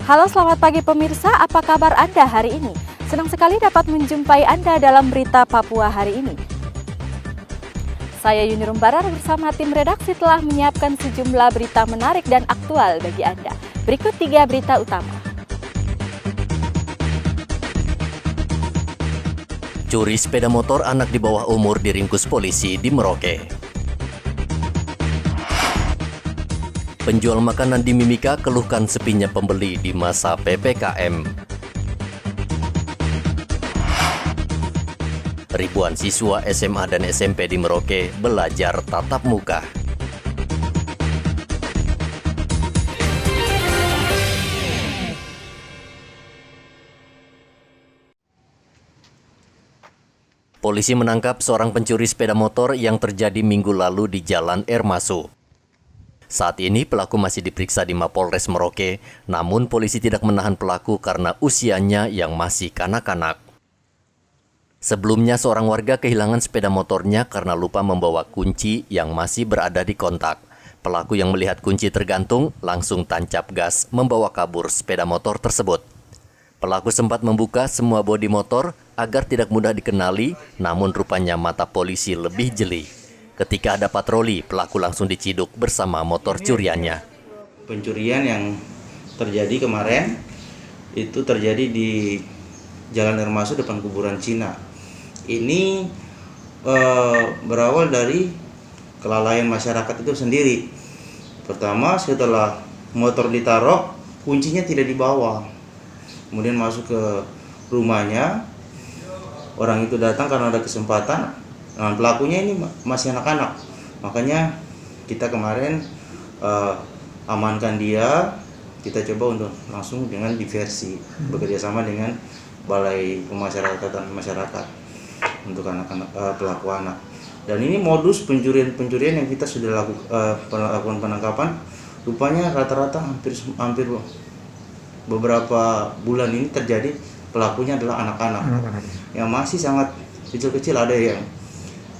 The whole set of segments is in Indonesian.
Halo, selamat pagi pemirsa, apa kabar Anda hari ini? Senang sekali dapat menjumpai Anda dalam berita Papua hari ini. Saya Yuni Rumbarar bersama tim redaksi telah menyiapkan sejumlah berita menarik dan aktual bagi Anda. Berikut 3 berita utama. Curi sepeda motor anak di bawah umur diringkus polisi di Merauke. Penjual makanan di Mimika keluhkan sepinya pembeli di masa PPKM. Ribuan siswa SMA dan SMP di Merauke belajar tatap muka. Polisi menangkap seorang pencuri sepeda motor yang terjadi minggu lalu di Jalan Ermasu. Saat ini pelaku masih diperiksa di Mapolres Merauke, namun polisi tidak menahan pelaku karena usianya yang masih kanak-kanak. Sebelumnya seorang warga kehilangan sepeda motornya karena lupa membawa kunci yang masih berada di kontak. Pelaku yang melihat kunci tergantung langsung tancap gas membawa kabur sepeda motor tersebut. Pelaku sempat membuka semua bodi motor agar tidak mudah dikenali, namun rupanya mata polisi lebih jeli. Ketika ada patroli, pelaku langsung diciduk bersama motor curiannya. Pencurian yang terjadi kemarin itu terjadi di Jalan Ermasu depan kuburan Cina. Ini berawal dari kelalaian masyarakat itu sendiri. Pertama, setelah motor ditaruh, kuncinya tidak dibawa. Kemudian masuk ke rumahnya, orang itu datang karena ada kesempatan. Nah, pelakunya ini masih anak-anak, makanya kita kemarin amankan dia. Kita coba untuk langsung dengan diversi, bekerjasama dengan Balai Pemasyarakatan Masyarakat untuk anak-anak pelaku anak. Dan ini modus pencurian yang kita sudah lakukan penangkapan. Rupanya rata-rata hampir beberapa bulan ini terjadi pelakunya adalah anak-anak yang masih sangat kecil-kecil. Ada yang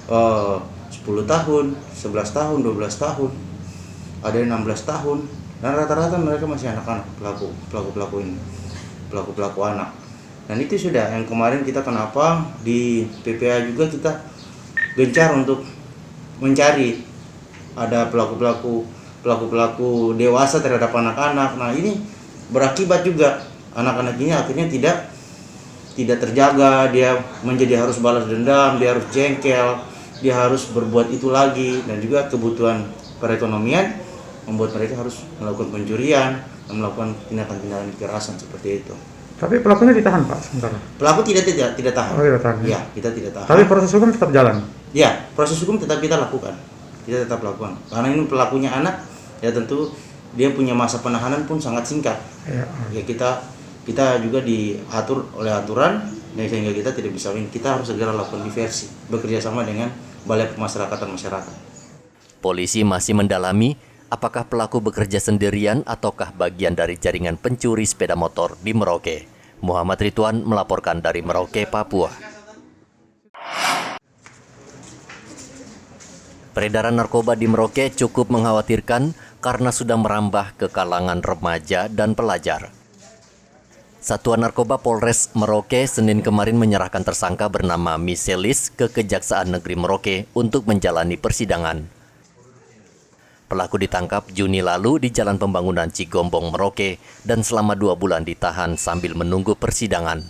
10 tahun, 11 tahun, 12 tahun, ada yang 16 tahun, dan rata-rata mereka masih anak-anak pelaku ini, pelaku anak. Dan itu sudah yang kemarin kita kenapa di PPA juga kita gencar untuk mencari ada pelaku dewasa terhadap anak-anak. Nah, ini berakibat juga anak-anak ini akhirnya tidak terjaga, dia menjadi harus balas dendam, dia harus jengkel, dia harus berbuat itu lagi, dan juga kebutuhan perekonomian membuat mereka harus melakukan pencurian dan melakukan tindakan-tindakan kekerasan seperti itu. Tapi pelakunya ditahan, Pak, sementara? Pelaku tidak tahan. Oh, tidak tahan. Ya, kita tidak tahan. Tapi proses hukum tetap jalan? Ya, proses hukum tetap kita lakukan. Kita tetap lakukan. Karena ini pelakunya anak, ya tentu dia punya masa penahanan pun sangat singkat. Ya, kita juga diatur oleh aturan, sehingga kita tidak bisa kita harus segera lakukan diversi, bekerja sama dengan Balai Pemasyarakatan Masyarakat. Polisi masih mendalami apakah pelaku bekerja sendirian ataukah bagian dari jaringan pencuri sepeda motor di Merauke. Muhammad Ridwan melaporkan dari Merauke, Papua. Peredaran narkoba di Merauke cukup mengkhawatirkan karena sudah merambah ke kalangan remaja dan pelajar. Satuan Narkoba Polres Merauke Senin kemarin menyerahkan tersangka bernama Miselis ke Kejaksaan Negeri Merauke untuk menjalani persidangan. Pelaku ditangkap Juni lalu di Jalan Pembangunan Cigombong, Merauke, dan selama 2 bulan ditahan sambil menunggu persidangan.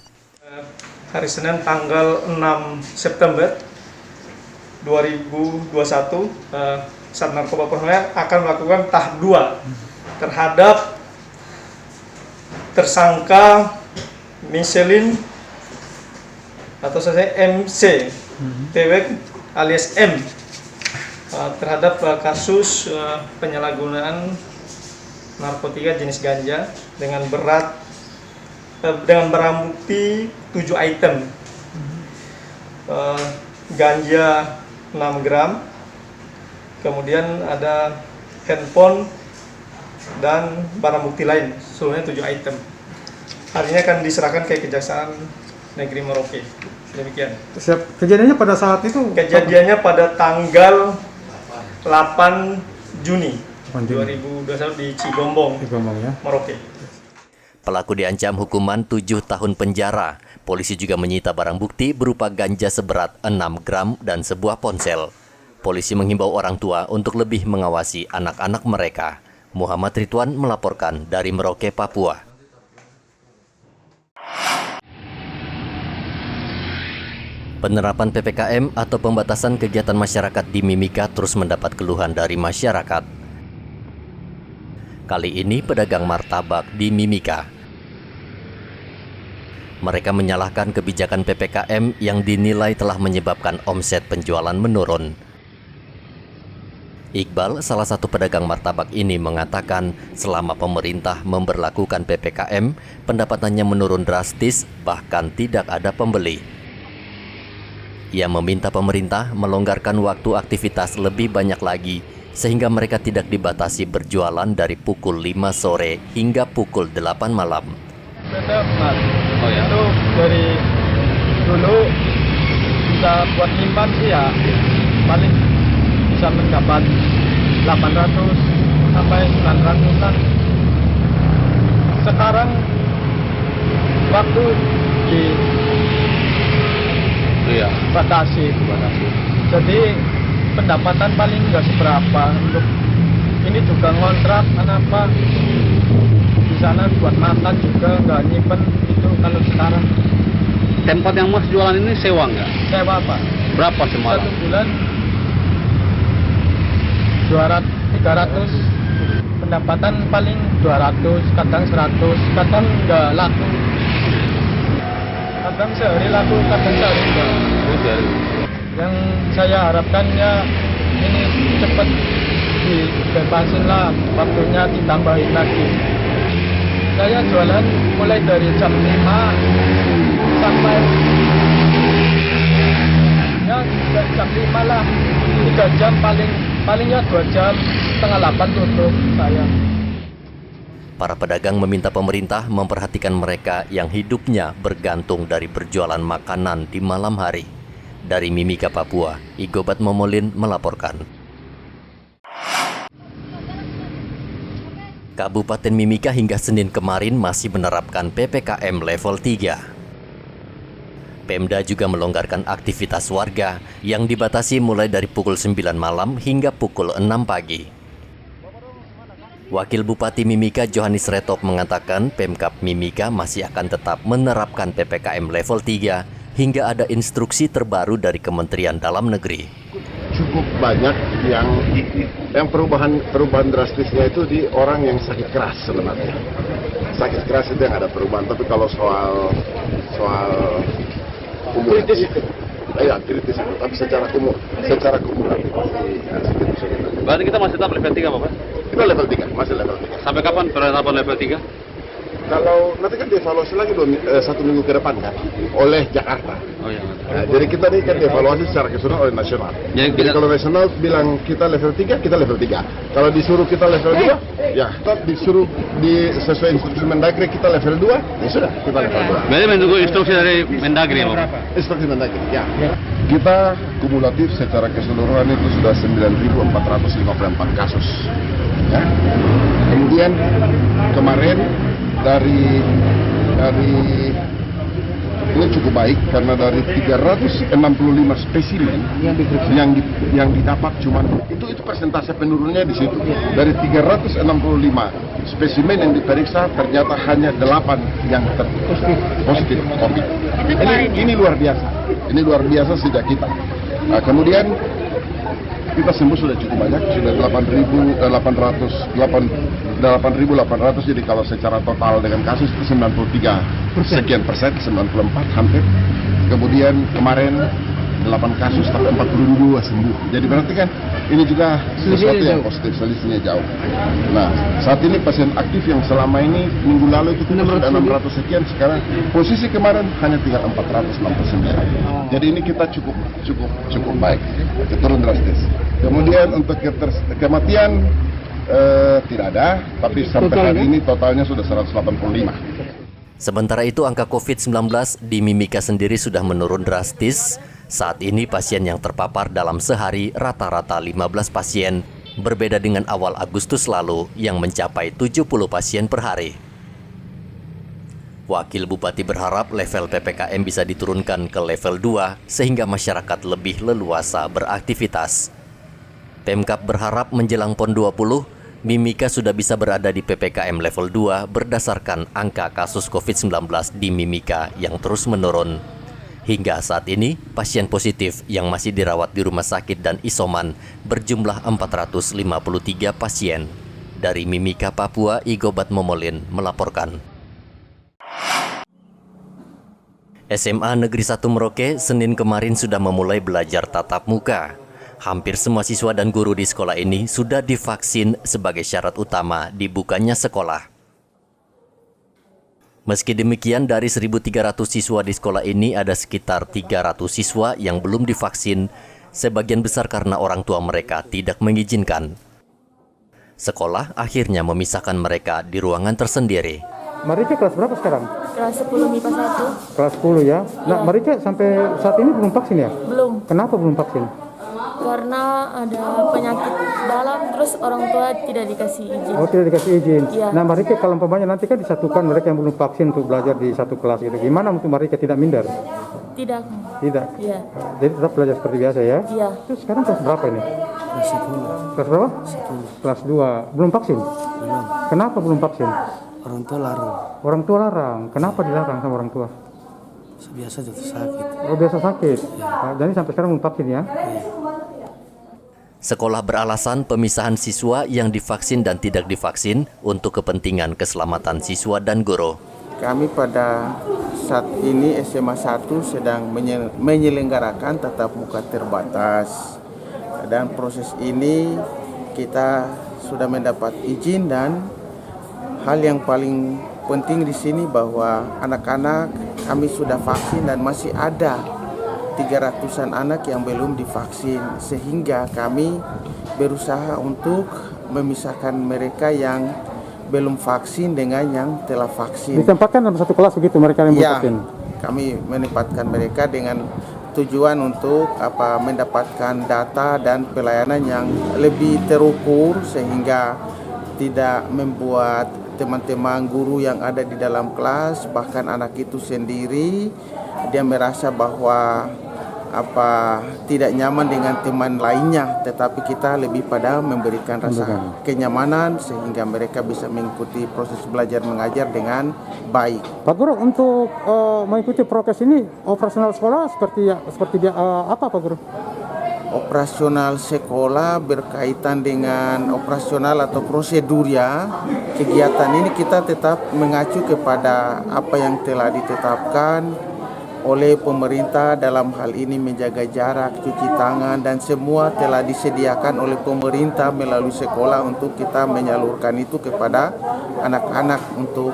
Hari Senin tanggal 6 September 2021, Sat Narkoba Polres akan melakukan tahap 2 terhadap tersangka Michelin atau saya MC Tewek alias M terhadap kasus penyalahgunaan narkotika jenis ganja dengan barang bukti 7 item, ganja 6 gram, kemudian ada handphone dan barang bukti lain, seluruhnya 7 item. Hari ini akan diserahkan ke Kejaksaan Negeri Merauke. Demikian. Siap. Kejadiannya pada saat itu? Kejadiannya pada tanggal 8 Juni 2021 di Cigombong, ya. Merauke. Pelaku diancam hukuman 7 tahun penjara. Polisi juga menyita barang bukti berupa ganja seberat 6 gram dan sebuah ponsel. Polisi menghimbau orang tua untuk lebih mengawasi anak-anak mereka. Muhammad Ridwan melaporkan dari Merauke, Papua. Penerapan PPKM atau pembatasan kegiatan masyarakat di Mimika terus mendapat keluhan dari masyarakat. Kali ini pedagang martabak di Mimika. Mereka menyalahkan kebijakan PPKM yang dinilai telah menyebabkan omset penjualan menurun. Iqbal, salah satu pedagang martabak ini, mengatakan selama pemerintah memberlakukan PPKM, pendapatannya menurun drastis, bahkan tidak ada pembeli. Ia meminta pemerintah melonggarkan waktu aktivitas lebih banyak lagi, sehingga mereka tidak dibatasi berjualan dari pukul 5 sore hingga pukul 8 malam. Beda, Mas. Oh ya? Itu dari dulu bisa buat nyimpan sih ya, paling bisa mendapat 800 sampai 900-an. Sekarang waktu dibatasi. Jadi pendapatan paling nggak seberapa. Untuk ini juga ngontrak apa di sana buat makan juga nggak nyimpen itu kalau sekarang. Tempat yang Mas jualan ini sewa nggak? Sewa Pak. Berapa semalam? 1 bulan 300. Pendapatan paling 200, kadang 100, kadang nggak laku. Kadang sehari laku, kadang sehari enggak. Yang saya harapkan ya ini cepat dibebasin lah, waktunya ditambahin lagi. Saya jualan mulai dari jam 5 sampai ya dari jam 5 lah, 3 jam palingnya 2 jam, setengah 8 tutup saya. Para pedagang meminta pemerintah memperhatikan mereka yang hidupnya bergantung dari berjualan makanan di malam hari. Dari Mimika, Papua, Igobat Momolin melaporkan. Kabupaten Mimika hingga Senin kemarin masih menerapkan PPKM level 3. Pemda juga melonggarkan aktivitas warga yang dibatasi mulai dari pukul 9 malam hingga pukul 6 pagi. Wakil Bupati Mimika Johannes Retop mengatakan Pemkab Mimika masih akan tetap menerapkan PPKM level 3 hingga ada instruksi terbaru dari Kementerian Dalam Negeri. Cukup banyak yang perubahan drastisnya itu di orang yang sakit keras sebenarnya. Sakit keras itu yang ada perubahan, tapi kalau soal kritis itu, ya kritis itu, tapi secara kumulatif masih. Berarti kita masih tetap level 3 Bapak? Kita level 3, masih level 3. Sampai kapan penerapan level 3? Kalau nanti kan dievaluasi lagi 1 minggu ke depan kan oleh Jakarta. Oh iya. Nah, jadi kita ini kan dievaluasi secara keseluruhan oleh nasional. Jadi kalau nasional bilang kita level 3, kita level 3. Kalau disuruh kita level 2, ya kita disuruh sesuai instruksi Mendagri kita level 2, ya sudah kita level 2. Berarti menunggu instruksi dari Mendagri ya Bapak? Instruksi Mendagri, ya. Kita kumulatif secara keseluruhan itu sudah 9.454 kasus. Ya. Kemudian kemarin dari ini cukup baik karena dari 365 spesimen yang didapat cuman itu persentase penurunannya di situ. Dari 365 spesimen yang diperiksa ternyata hanya 8 yang positif COVID. Ini luar biasa. Ini luar biasa sejak kita. Nah, kemudian kita sembuh sudah cukup banyak, sudah 8.800, jadi kalau secara total dengan kasus itu 93 sekian persen, 94 hampir. Kemudian kemarin 8 kasus tapi 42 sembuh. Jadi berarti kan ini juga sesuatu yang positif, selisihnya jauh. Nah, saat ini pasien aktif yang selama ini minggu lalu itu sudah 600 sekian, sekarang posisi kemarin hanya tinggal 469. Jadi ini kita cukup baik, turun drastis. Kemudian untuk kematian tidak ada, tapi sampai hari ini totalnya sudah 185. Sementara itu angka COVID-19 di Mimika sendiri sudah menurun drastis. Saat ini pasien yang terpapar dalam sehari rata-rata 15 pasien, berbeda dengan awal Agustus lalu yang mencapai 70 pasien per hari. Wakil Bupati berharap level PPKM bisa diturunkan ke level 2 sehingga masyarakat lebih leluasa beraktivitas. Pemkab berharap menjelang PON 20, Mimika sudah bisa berada di PPKM level 2 berdasarkan angka kasus COVID-19 di Mimika yang terus menurun. Hingga saat ini, pasien positif yang masih dirawat di rumah sakit dan isoman berjumlah 453 pasien. Dari Mimika, Papua, Igobat Momolin melaporkan. SMA Negeri 1 Merauke Senin kemarin sudah memulai belajar tatap muka. Hampir semua siswa dan guru di sekolah ini sudah divaksin sebagai syarat utama dibukanya sekolah. Meski demikian, dari 1.300 siswa di sekolah ini ada sekitar 300 siswa yang belum divaksin, sebagian besar karena orang tua mereka tidak mengizinkan. Sekolah akhirnya memisahkan mereka di ruangan tersendiri. Marika kelas berapa sekarang? Kelas 10 MIPA 1. Kelas 10 ya. Nah, Marika sampai saat ini belum vaksin ya? Belum, Kenapa belum vaksin? karena ada penyakit dalam, terus orang tua tidak dikasih izin. Oh, tidak dikasih izin. Iya. Nah, Marika kalau umpamanya nanti kan disatukan mereka yang belum vaksin untuk belajar di satu kelas gitu. Gimana untuk Marika tidak minder? Tidak. Tidak. Iya. Jadi tetap belajar seperti biasa ya? Iya. Terus sekarang kelas berapa ini? Kelas 10. Kelas berapa? 10. Kelas 2. Belum vaksin? Belum. Kenapa belum vaksin? Orang tua larang. Orang tua larang. Kenapa dilarang sama orang tua? Biasa jatuh sakit. Oh, biasa sakit. Nah, jadi sampai sekarang belum vaksin ya? Sekolah beralasan pemisahan siswa yang divaksin dan tidak divaksin untuk kepentingan keselamatan siswa dan guru. Kami pada saat ini SMA 1 sedang menyelenggarakan tatap muka terbatas. Dan proses ini kita sudah mendapat izin, dan hal yang paling penting di sini bahwa anak-anak kami sudah vaksin dan masih ada 300-an anak yang belum divaksin, sehingga kami berusaha untuk memisahkan mereka yang belum vaksin dengan yang telah vaksin. Ditempatkan dalam satu kelas begitu mereka yang belum Ya, vaksin? kami menempatkan mereka dengan tujuan untuk mendapatkan data dan pelayanan yang lebih terukur, sehingga tidak membuat teman-teman guru yang ada di dalam kelas, bahkan anak itu sendiri, dia merasa bahwa tidak nyaman dengan teman lainnya, tetapi kita lebih pada memberikan rasa kenyamanan sehingga mereka bisa mengikuti proses belajar mengajar dengan baik. Pak Guru, untuk mengikuti prokes ini operasional sekolah seperti apa Pak Guru? Operasional sekolah berkaitan dengan operasional atau prosedur ya. Kegiatan ini kita tetap mengacu kepada apa yang telah ditetapkan oleh pemerintah, dalam hal ini menjaga jarak, cuci tangan, dan semua telah disediakan oleh pemerintah melalui sekolah untuk kita menyalurkan itu kepada anak-anak untuk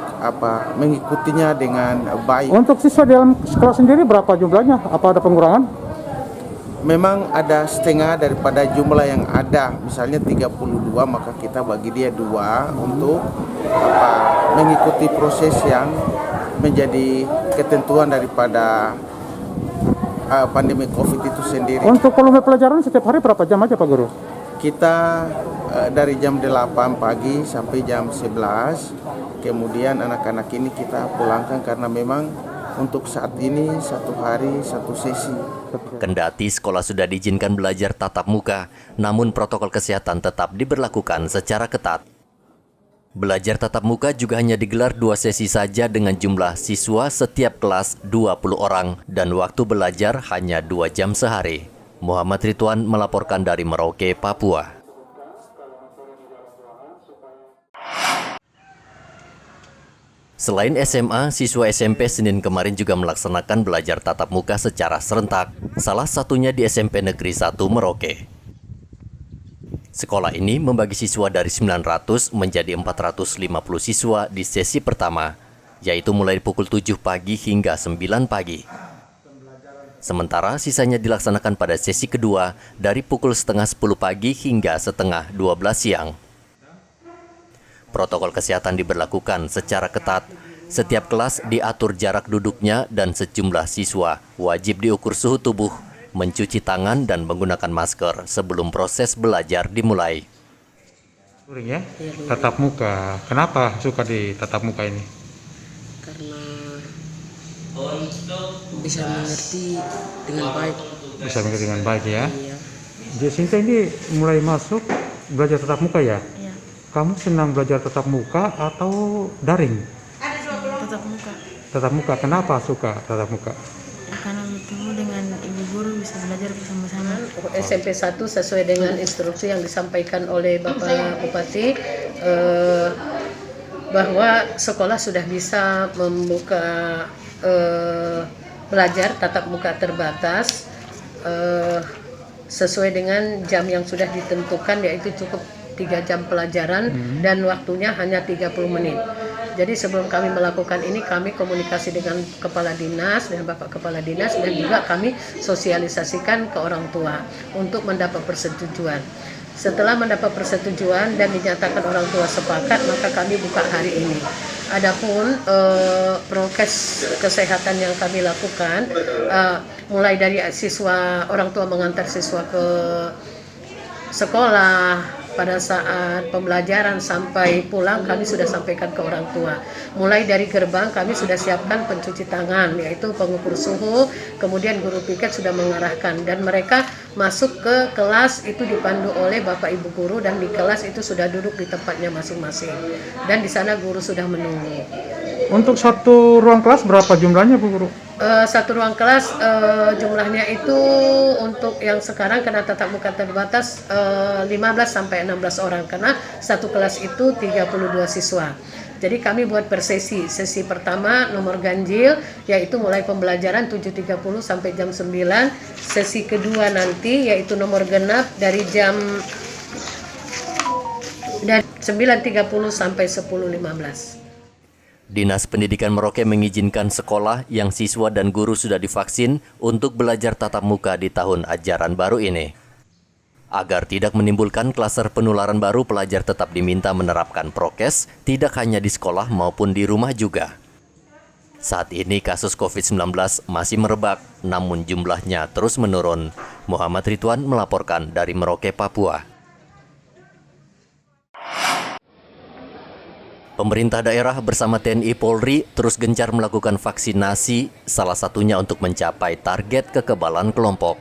mengikutinya dengan baik. Untuk siswa di dalam sekolah sendiri berapa jumlahnya? Apa ada pengurangan? Memang ada setengah daripada jumlah yang ada, misalnya 32, maka kita bagi dia 2 untuk mengikuti proses yang menjadi ketentuan daripada pandemi COVID itu sendiri. Untuk volume pelajaran setiap hari berapa jam aja Pak Guru? Kita dari jam 8 pagi sampai jam 11, kemudian anak-anak ini kita pulangkan karena memang untuk saat ini 1 hari 1 sesi. Kendati sekolah sudah diizinkan belajar tatap muka, namun protokol kesehatan tetap diberlakukan secara ketat. Belajar tatap muka juga hanya digelar 2 sesi saja dengan jumlah siswa setiap kelas 20 orang dan waktu belajar hanya 2 jam sehari. Muhammad Ridwan melaporkan dari Merauke, Papua. Selain SMA, siswa SMP Senin kemarin juga melaksanakan belajar tatap muka secara serentak, salah satunya di SMP Negeri 1 Merauke. Sekolah ini membagi siswa dari 900 menjadi 450 siswa di sesi pertama, yaitu mulai pukul 7 pagi hingga 9 pagi. Sementara sisanya dilaksanakan pada sesi kedua dari pukul setengah 10 pagi hingga setengah 12 siang. Protokol kesehatan diberlakukan secara ketat. Setiap kelas diatur jarak duduknya dan sejumlah siswa wajib diukur suhu tubuh, mencuci tangan dan menggunakan masker sebelum proses belajar dimulai. Ya, tatap muka. Kenapa suka di tatap muka ini? Karena bisa mengerti dengan baik. Bisa mengerti dengan baik ya. Iya. Jacinta ini mulai masuk belajar tatap muka ya? Iya. Kamu senang belajar tatap muka atau daring? Tatap muka. Tatap muka, kenapa suka tatap muka? Karena bertemu dengan ibu guru bisa belajar bersama-sama. SMP 1 sesuai dengan instruksi yang disampaikan oleh Bapak Bupati bahwa sekolah sudah bisa membuka belajar tatap muka terbatas sesuai dengan jam yang sudah ditentukan, yaitu cukup 3 jam pelajaran dan waktunya hanya 30 menit. Jadi sebelum kami melakukan ini, kami komunikasi dengan Kepala Dinas dan Bapak Kepala Dinas, dan juga kami sosialisasikan ke orang tua untuk mendapat persetujuan. Setelah mendapat persetujuan dan dinyatakan orang tua sepakat, maka kami buka hari ini. Adapun prokes kesehatan yang kami lakukan, mulai dari siswa, orang tua mengantar siswa ke sekolah, pada saat pembelajaran sampai pulang kami sudah sampaikan ke orang tua. Mulai dari gerbang kami sudah siapkan pencuci tangan, yaitu pengukur suhu, kemudian guru piket sudah mengarahkan, dan mereka masuk ke kelas itu dipandu oleh Bapak Ibu guru, dan di kelas itu sudah duduk di tempatnya masing-masing, dan di sana guru sudah menunggu. Untuk satu ruang kelas berapa jumlahnya Bu Guru? Satu ruang kelas jumlahnya itu untuk yang sekarang karena tatap muka terbatas 15 sampai 16 orang, karena satu kelas itu 32 siswa. Jadi kami buat per sesi. Sesi pertama nomor ganjil, yaitu mulai pembelajaran 7.30 sampai jam 9. Sesi kedua nanti yaitu nomor genap dari jam 9.30 sampai 10.15. Dinas Pendidikan Merauke mengizinkan sekolah yang siswa dan guru sudah divaksin untuk belajar tatap muka di tahun ajaran baru ini. Agar tidak menimbulkan klaster penularan baru, pelajar tetap diminta menerapkan prokes, tidak hanya di sekolah maupun di rumah juga. Saat ini kasus COVID-19 masih merebak, namun jumlahnya terus menurun. Muhammad Ridwan melaporkan dari Merauke, Papua. Pemerintah daerah bersama TNI Polri terus gencar melakukan vaksinasi, salah satunya untuk mencapai target kekebalan kelompok.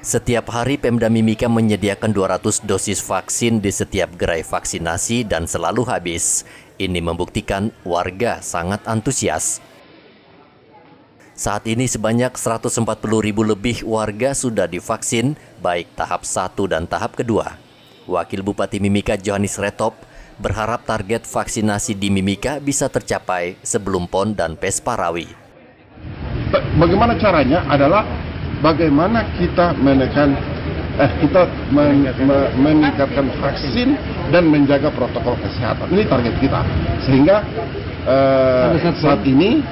Setiap hari Pemda Mimika menyediakan 200 dosis vaksin di setiap gerai vaksinasi dan selalu habis. Ini membuktikan warga sangat antusias. Saat ini sebanyak 140.000 lebih warga sudah divaksin, baik tahap 1 dan tahap kedua. Wakil Bupati Mimika Johannes Retop berharap target vaksinasi di Mimika bisa tercapai sebelum PON dan PES Parawi. Bagaimana caranya adalah bagaimana kita menekan, meningkatkan vaksin dan menjaga protokol kesehatan. Ini target kita. Sehingga saat ini,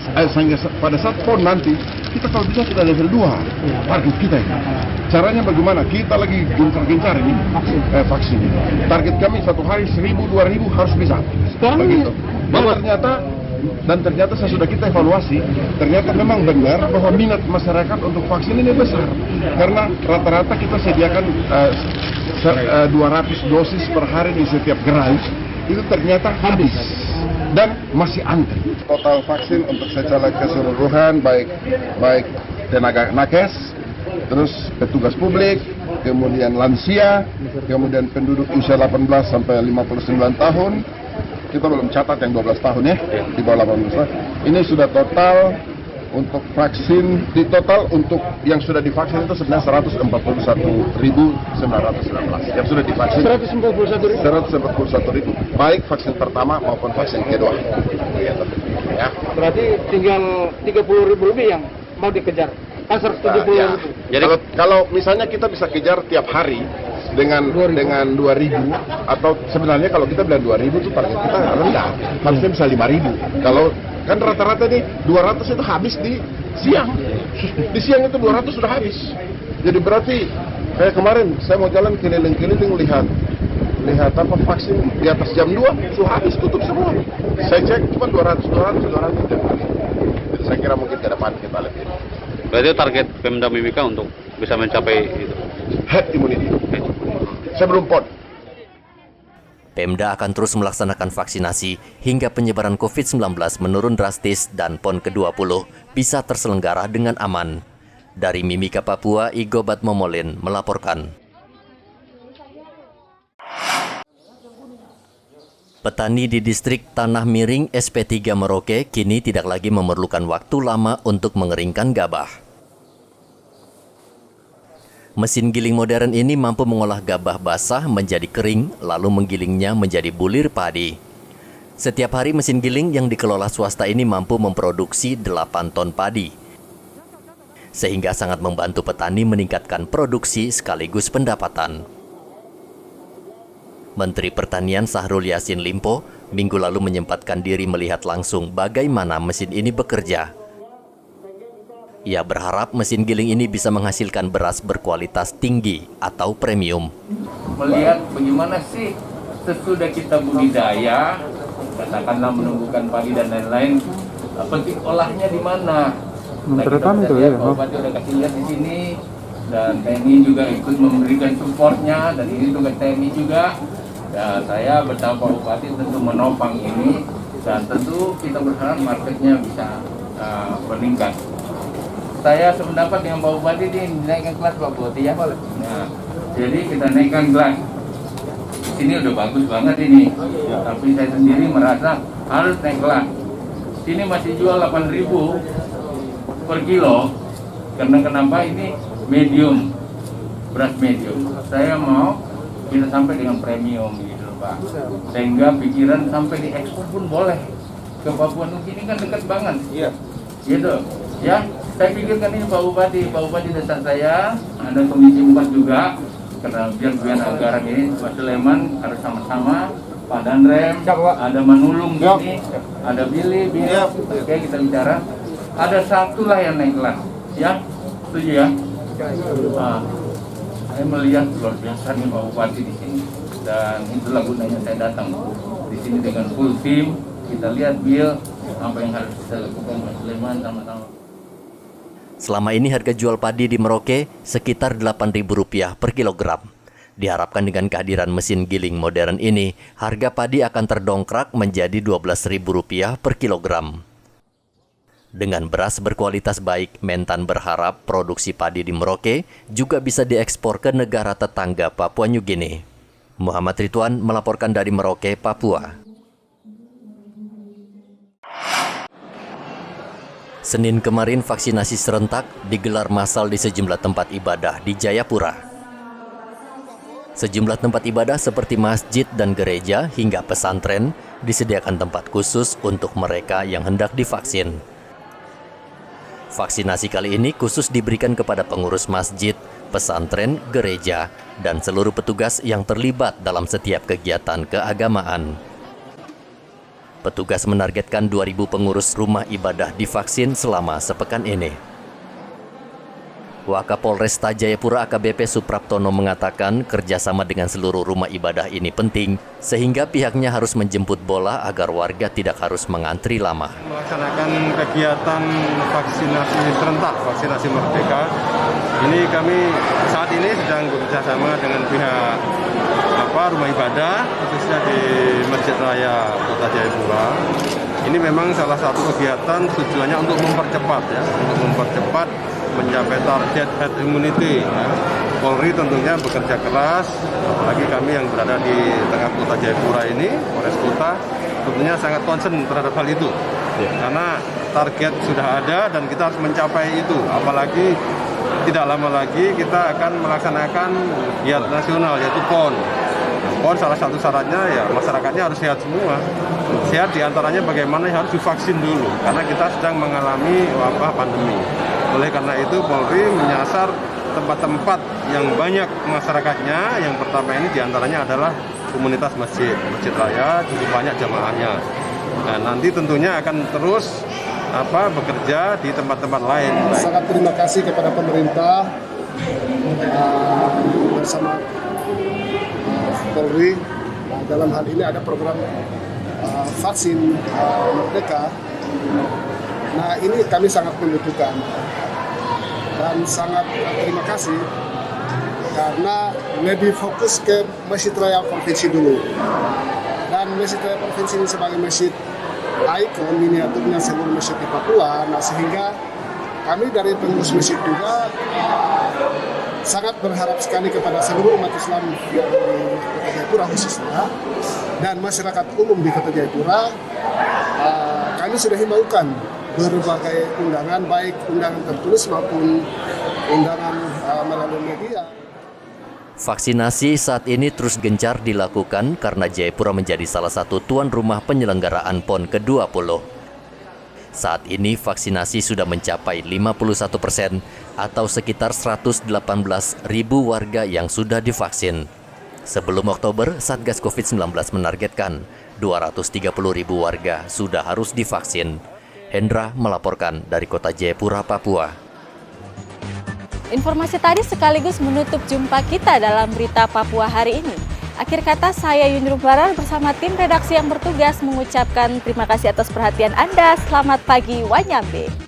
pada saat PON nanti, kita kalau bisa sudah level 2 target kita ini. Caranya bagaimana? Kita lagi gencar-gencar ini vaksin. Target kami satu hari 1.000-2.000 harus bisa. Begitu. Dan ternyata sesudah kita evaluasi, ternyata memang benar bahwa minat masyarakat untuk vaksin ini besar. Karena rata-rata kita sediakan 200 dosis per hari di setiap gerai, itu ternyata habis dan masih antri. Total vaksin untuk secara keseluruhan baik tenaga nakes, terus petugas publik, kemudian lansia, kemudian penduduk usia 18 sampai 59 tahun. Kita belum catat yang 12 tahun ya, di bawah 18 tahun. Ini sudah total untuk vaksin, di total untuk yang sudah divaksin itu sebenarnya 141.919 yang sudah divaksin. 141.000, baik vaksin pertama maupun vaksin kedua. Ya. Berarti tinggal 30.000 lebih yang mau dikejar. Kan 170.000. Ya. Jadi kalau misalnya kita bisa kejar tiap hari dengan 2.000, atau sebenarnya kalau kita bilang 2.000 itu target kita rendah, harusnya bisa 5.000. Kalau kan rata-rata nih 200 itu habis di siang. Di siang itu 200 sudah habis. Jadi berarti kayak kemarin saya mau jalan keliling-keliling lihat apa vaksin di atas jam 2 sudah habis, tutup semua. Saya cek cuma 200. Jadi saya kira mungkin ke depan kita lebih. Berarti target Pemda Mimika untuk bisa mencapai itu. Herd immunity. Sebelum PON. Pemda akan terus melaksanakan vaksinasi hingga penyebaran COVID-19 menurun drastis dan PON ke-20 bisa terselenggara dengan aman. Dari Mimika, Papua, Igo Batmomolin melaporkan. Petani di distrik Tanah Miring SP3 Merauke kini tidak lagi memerlukan waktu lama untuk mengeringkan gabah. Mesin giling modern ini mampu mengolah gabah basah menjadi kering, lalu menggilingnya menjadi bulir padi. Setiap hari mesin giling yang dikelola swasta ini mampu memproduksi 8 ton padi, sehingga sangat membantu petani meningkatkan produksi sekaligus pendapatan. Menteri Pertanian Syahrul Yassin Limpo minggu lalu menyempatkan diri melihat langsung bagaimana mesin ini bekerja. Ia berharap mesin giling ini bisa menghasilkan beras berkualitas tinggi atau premium. Melihat bagaimana sih sesudah kita budidaya, katakanlah menumbuhkan padi dan lain-lain, petik olahnya di mana? Terekam itu ya. Pak Bupati udah kasih lihat di sini, dan TNI juga ikut memberikan supportnya, dan ini tugas TNI juga. Ya, saya bersama Pak Bupati tentu menopang ini, dan tentu kita berharap marketnya bisa meningkat. Saya sependapat dengan Pak Bupati ini dinaikkan kelas Pak Bupati ya. Nah, jadi kita naikkan kelas. Ini udah bagus banget ini, tapi saya sendiri merasa harus naik kelas. Sini masih jual 8.000 per kilo, karena kenapa ini medium, beras medium. Saya mau kita sampai dengan premium gitu Pak, sehingga pikiran sampai di ekspor pun boleh ke Papua Nugini, kan dekat banget. Iya. Gitu ya, saya pikirkan ini Pak Bupati desa saya, ada Komisi 4 juga, karena biar anggaran ini Pak Sleman harus sama-sama, Pak Danrem, ada Manulung ini, ada Billy, oke kita bicara. Ada satu lah yang naik kelas, ya, setuju ya? Saya melihat luar biasa nih Pak Bupati di sini, dan itulah gunanya saya datang di sini dengan full tim. Kita lihat apa yang harus kita lakukan Pak Sleman sama-sama. Selama ini harga jual padi di Merauke sekitar Rp8.000 per kilogram. Diharapkan dengan kehadiran mesin giling modern ini, harga padi akan terdongkrak menjadi Rp12.000 per kilogram. Dengan beras berkualitas baik, Mentan berharap produksi padi di Merauke juga bisa diekspor ke negara tetangga Papua Nugini. Muhammad Ridwan melaporkan dari Merauke, Papua. Senin kemarin vaksinasi serentak digelar massal di sejumlah tempat ibadah di Jayapura. Sejumlah tempat ibadah seperti masjid dan gereja hingga pesantren disediakan tempat khusus untuk mereka yang hendak divaksin. Vaksinasi kali ini khusus diberikan kepada pengurus masjid, pesantren, gereja, dan seluruh petugas yang terlibat dalam setiap kegiatan keagamaan. Petugas menargetkan 2.000 pengurus rumah ibadah divaksin selama sepekan ini. Wakapolresta Jayapura AKBP Supraptono mengatakan kerjasama dengan seluruh rumah ibadah ini penting, sehingga pihaknya harus menjemput bola agar warga tidak harus mengantri lama. Melaksanakan kegiatan vaksinasi serentak, vaksinasi merdeka. Ini kami saat ini sedang bekerjasama dengan pihak rumah ibadah, khususnya di Masjid Raya Kota Jayapura. Ini memang salah satu kegiatan tujuannya untuk mempercepat mencapai target herd immunity. Polri tentunya bekerja keras, apalagi kami yang berada di tengah kota Jayapura ini, Polres Kota, tentunya sangat concern terhadap hal itu. Karena target sudah ada dan kita harus mencapai itu. Apalagi tidak lama lagi kita akan melaksanakan giat nasional, yaitu PON. PON salah satu syaratnya ya masyarakatnya harus sehat semua. Sehat diantaranya bagaimana harus divaksin dulu, karena kita sedang mengalami wabah pandemi. Oleh karena itu Polri menyasar tempat-tempat yang banyak masyarakatnya. Yang pertama ini diantaranya adalah komunitas masjid raya, cukup banyak jamaahnya. Nah, nanti tentunya akan terus bekerja di tempat-tempat lain. Sangat terima kasih kepada pemerintah bersama Polri. Dalam hal ini ada program vaksin merdeka. Nah, ini kami sangat membutuhkan dan sangat terima kasih karena lebih fokus ke Masjid Raya Provinsi dulu. Dan Masjid Raya Provinsi ini sebagai masjid ikon miniaturnya seluruh masjid di Papua. Nah, sehingga kami dari pengurus masjid juga sangat berharap sekali kepada seluruh umat Islam yang di Kota Jayapura khususnya dan masyarakat umum di Kota Jayapura. Kami sudah himbaukan berbagai undangan, baik undangan tertulis maupun undangan melalui media. Vaksinasi saat ini terus gencar dilakukan karena Jayapura menjadi salah satu tuan rumah penyelenggaraan PON ke-20. Saat ini vaksinasi sudah mencapai 51% atau sekitar 118.000 warga yang sudah divaksin. Sebelum Oktober, Satgas COVID-19 menargetkan 230.000 warga sudah harus divaksin. Hendra melaporkan dari Kota Jayapura, Papua. Informasi tadi sekaligus menutup jumpa kita dalam Berita Papua hari ini. Akhir kata, saya Yunur Barar bersama tim redaksi yang bertugas mengucapkan terima kasih atas perhatian Anda. Selamat pagi, Wanyambe.